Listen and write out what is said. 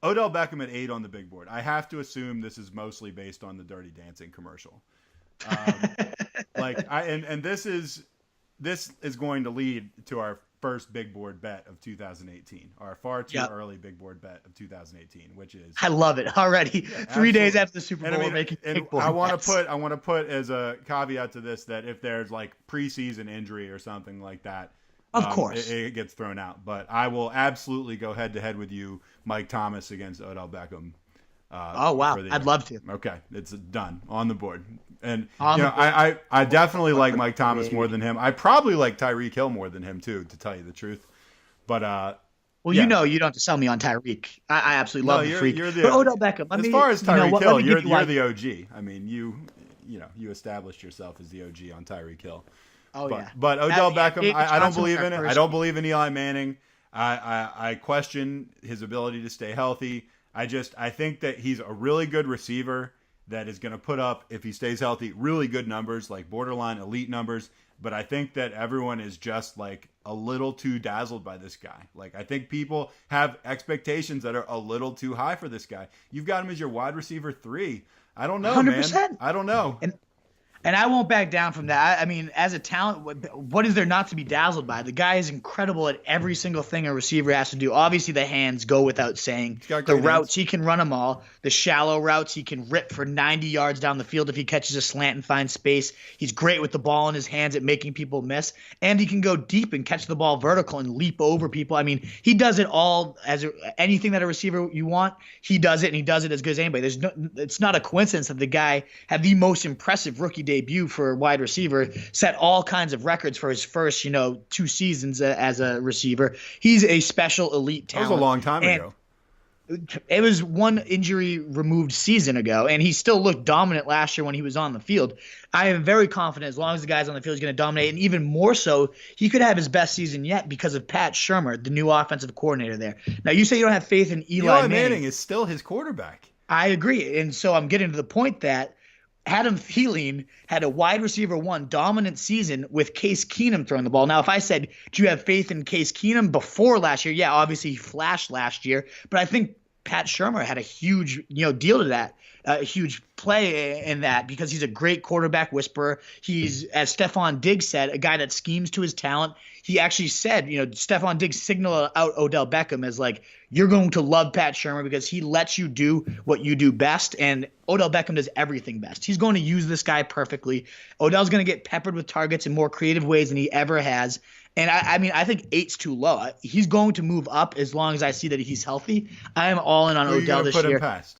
Odell Beckham at 8 on the big board. I have to assume this is mostly based on the Dirty Dancing commercial. Um, and this is going to lead to our first big board bet of 2018, our far too Yep. early big board bet of 2018, which is I love it already. yeah, 3 days absolutely. after the Super And I Bowl, mean, we're making and big board I want to bets. put as a caveat to this that if there's like preseason injury or something like that, Of course. it gets thrown out. But I will absolutely go head to head with you, Mike Thomas against Odell Beckham. Oh, wow. I'd love to. Okay, it's done on the board. And On the board. I definitely like Mike Thomas more than him. I probably like Tyreek Hill more than him too, to tell you the truth. But Well, yeah. you don't have to sell me on Tyreek. I absolutely love the freak. You're But Odell Beckham, as far as Tyreek Hill, you're like, the OG. I mean, you established yourself as the OG on Tyreek Hill. oh But, yeah. but Odell Beckham, I don't believe in it. I don't believe. believe in Eli Manning. I question his ability to stay healthy. I think that he's a really good receiver that is going to put up, if he stays healthy, really good numbers, like borderline elite numbers. But I think that everyone is just like a little too dazzled by this guy. Like, I think people have expectations that are a little too high for this guy. You've got him as your wide receiver 3. I don't know, 100%. man. I don't know. And I won't back down from that. I mean, as a talent, what is there not to be dazzled by? The guy is incredible at every single thing a receiver has to do. Obviously, the hands go without saying. He's got The great routes, hands. he can run them all. The shallow routes, he can rip for 90 yards down the field if he catches a slant and finds space. He's great with the ball in his hands at making people miss. And he can go deep and catch the ball vertical and leap over people. I mean, he does it all. Anything that a receiver you want, he does it, and he does it as good as anybody. It's not a coincidence that the guy had the most impressive rookie debut for a wide receiver, set all kinds of records for his first, 2 seasons as a receiver. He's a special elite That was talent. a long time ago. It was one injury removed season ago, and he still looked dominant last year when he was on the field. I am very confident as long as the guy's on the field, he's going to dominate, and even more so, he could have his best season yet because of Pat Shurmur, the new offensive coordinator there. Now, you say you don't have faith in Eli Manning is still his quarterback. I agree, and so I'm getting to the point that Adam Thielen had a wide receiver 1 dominant season with Case Keenum throwing the ball. Now, if I said, do you have faith in Case Keenum before last year? Yeah, obviously he flashed last year, but I think Pat Shurmur had a huge, deal to that, a huge play in that because he's a great quarterback whisperer. He's, as Stephon Diggs said, a guy that schemes to his talent. He actually said, Stephon Diggs signaled out Odell Beckham as like, you're going to love Pat Shurmur because he lets you do what you do best. And Odell Beckham does everything best. He's going to use this guy perfectly. Odell's going to get peppered with targets in more creative ways than he ever has. And I think 8's too low. He's going to move up as long as I see that he's healthy. I am all in on Who are you Odell gonna this put year. him past?